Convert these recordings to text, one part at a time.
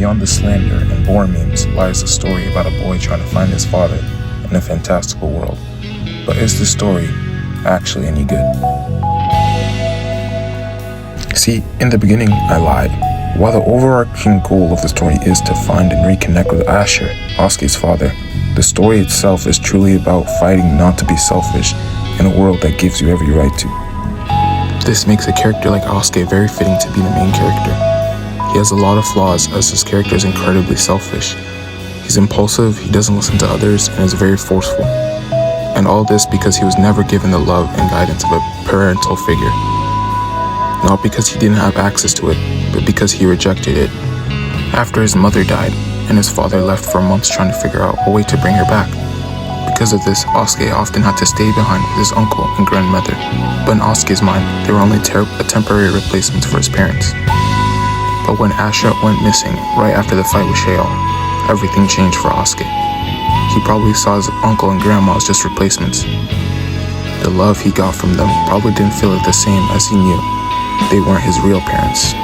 Beyond the slander and bore memes lies a story about a boy trying to find his father in a fantastical world. But is the story actually any good? See, in the beginning, I lied. While the overarching goal of the story is to find and reconnect with Asher, Asuke's father, the story itself is truly about fighting not to be selfish in a world that gives you every right to. This makes a character like Asuke very fitting to be the main character. He has a lot of flaws as his character is incredibly selfish. He's impulsive, he doesn't listen to others, and is very forceful. And all this because he was never given the love and guidance of a parental figure. Not because he didn't have access to it, but because he rejected it. After his mother died, and his father left for months trying to figure out a way to bring her back. Because of this, Asuke often had to stay behind with his uncle and grandmother, but in Asuke's mind, they were only a temporary replacements for his parents. But when Asher went missing right after the fight with Shale, everything changed for Asuke. He probably saw his uncle and grandma as just replacements. The love he got from them probably didn't feel the same as he knew they weren't his real parents.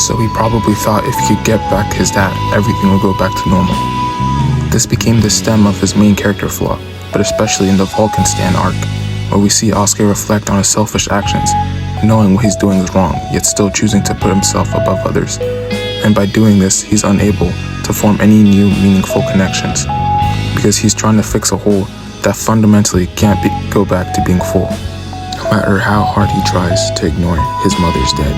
So he probably thought if he could get back his dad, everything would go back to normal. This became the stem of his main character flaw, but especially in the Vulcan Stand arc, where we see Asuke reflect on his selfish actions, knowing what he's doing is wrong, yet still choosing to put himself above others. And by doing this, he's unable to form any new meaningful connections, because he's trying to fix a hole that fundamentally can't go back to being full, no matter how hard he tries to ignore his mother's dead.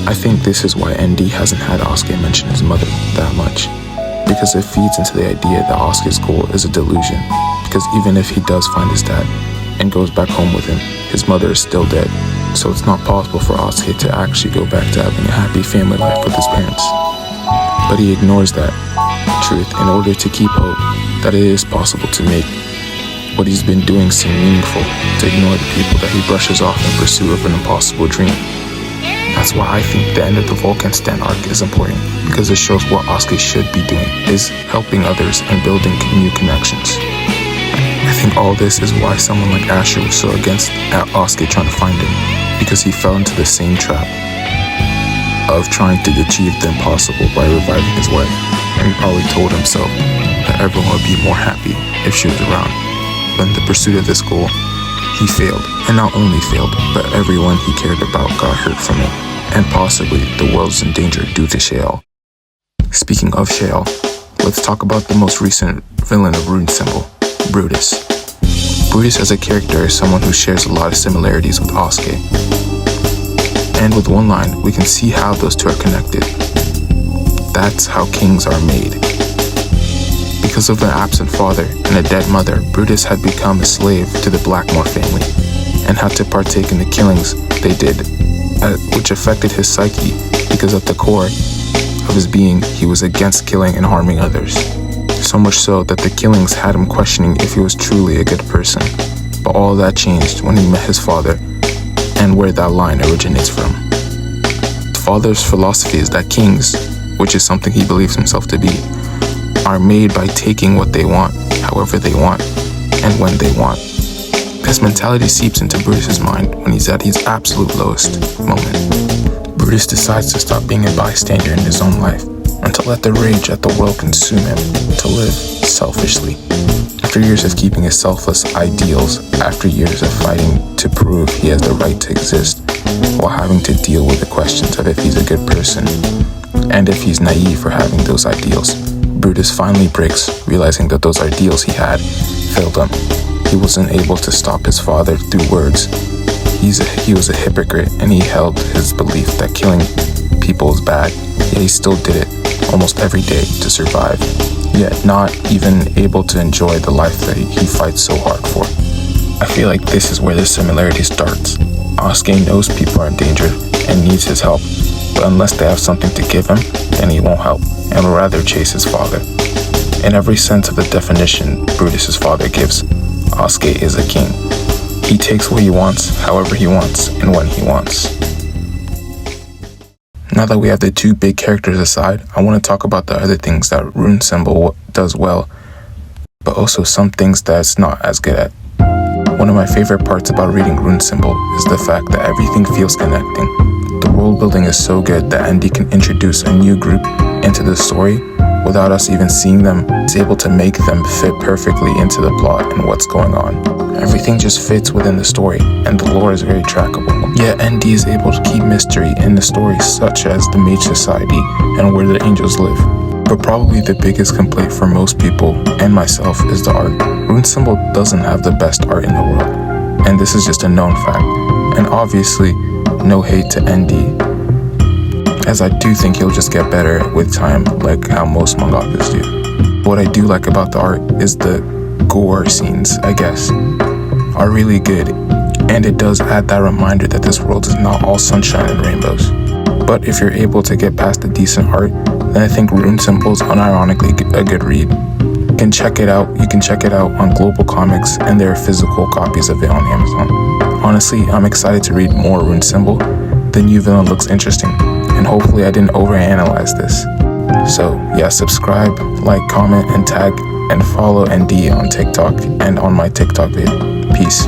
I think this is why ND hasn't had Asuke mention his mother that much, because it feeds into the idea that Asuke's goal is a delusion, because even if he does find his dad and goes back home with him, his mother is still dead, so it's not possible for Asuke to actually go back to having a happy family life with his parents. But he ignores that truth in order to keep hope that it is possible to make what he's been doing seem meaningful, to ignore the people that he brushes off in pursuit of an impossible dream. That's why I think the end of the Vulcan Stand arc is important, because it shows what Asuke should be doing, is helping others and building new connections. I think all this is why someone like Asher was so against Asuke trying to find him, because he fell into the same trap of trying to achieve the impossible by reviving his wife, and he probably told himself that everyone would be more happy if she was around. But in the pursuit of this goal, he failed, and not only failed, but everyone he cared about got hurt from it, and possibly the world's in danger due to Shale. Speaking of Shale, let's talk about the most recent villain of Rune Symbol, Brutus. Brutus as a character is someone who shares a lot of similarities with Asuke. And with one line, we can see how those two are connected. That's how kings are made. Because of an absent father and a dead mother, Brutus had become a slave to the Blackmore family and had to partake in the killings they did, which affected his psyche because at the core of his being, he was against killing and harming others. So much so that the killings had him questioning if he was truly a good person. But all that changed when he met his father, and where that line originates from. The father's philosophy is that kings, which is something he believes himself to be, are made by taking what they want, however they want, and when they want. This mentality seeps into Brutus's mind when he's at his absolute lowest moment. Brutus decides to stop being a bystander in his own life and to let the rage at the world consume him, to live selfishly. After years of keeping his selfless ideals, after years of fighting to prove he has the right to exist, while having to deal with the questions of if he's a good person, and if he's naive for having those ideals, Brutus finally breaks, realizing that those ideals he had failed him. He wasn't able to stop his father through words. He was a hypocrite, and he held his belief that killing people is bad, yet he still did it almost every day to survive, yet not even able to enjoy the life that he fights so hard for. I feel like this is where the similarity starts. Asuke knows people are in danger and needs his help, but unless they have something to give him, then he won't help and will rather chase his father. In every sense of the definition Brutus's father gives, Asuke is a king. He takes what he wants, however he wants, and when he wants. Now that we have the two big characters aside, I want to talk about the other things that Rune Symbol does well, but also some things that it's not as good at. One of my favorite parts about reading Rune Symbol is the fact that everything feels connecting. The world world building is so good that ND can introduce a new group into the story without us even seeing them. It's able to make them fit perfectly into the plot and what's going on. Everything just fits within the story, and the lore is very trackable. Yet ND is able to keep mystery in the story, such as the Mage Society and where the angels live. But probably the biggest complaint for most people, and myself, is the art. Rune Symbol doesn't have the best art in the world, and this is just a known fact. And obviously, no hate to ND, as I do think he'll just get better with time, like how most mangakas do. What I do like about the art is the gore scenes, I guess, are really good, and it does add that reminder that this world is not all sunshine and rainbows. But if you're able to get past the decent art, then I think Rune Symbol is unironically a good read. You can check it out on Global Comics, and there are physical copies of it on Amazon. Honestly, I'm excited to read more Rune Symbol. The new villain looks interesting, and hopefully I didn't overanalyze this. So yeah, subscribe, like, comment, and tag, and follow ND on TikTok and on my TikTok vid. Peace.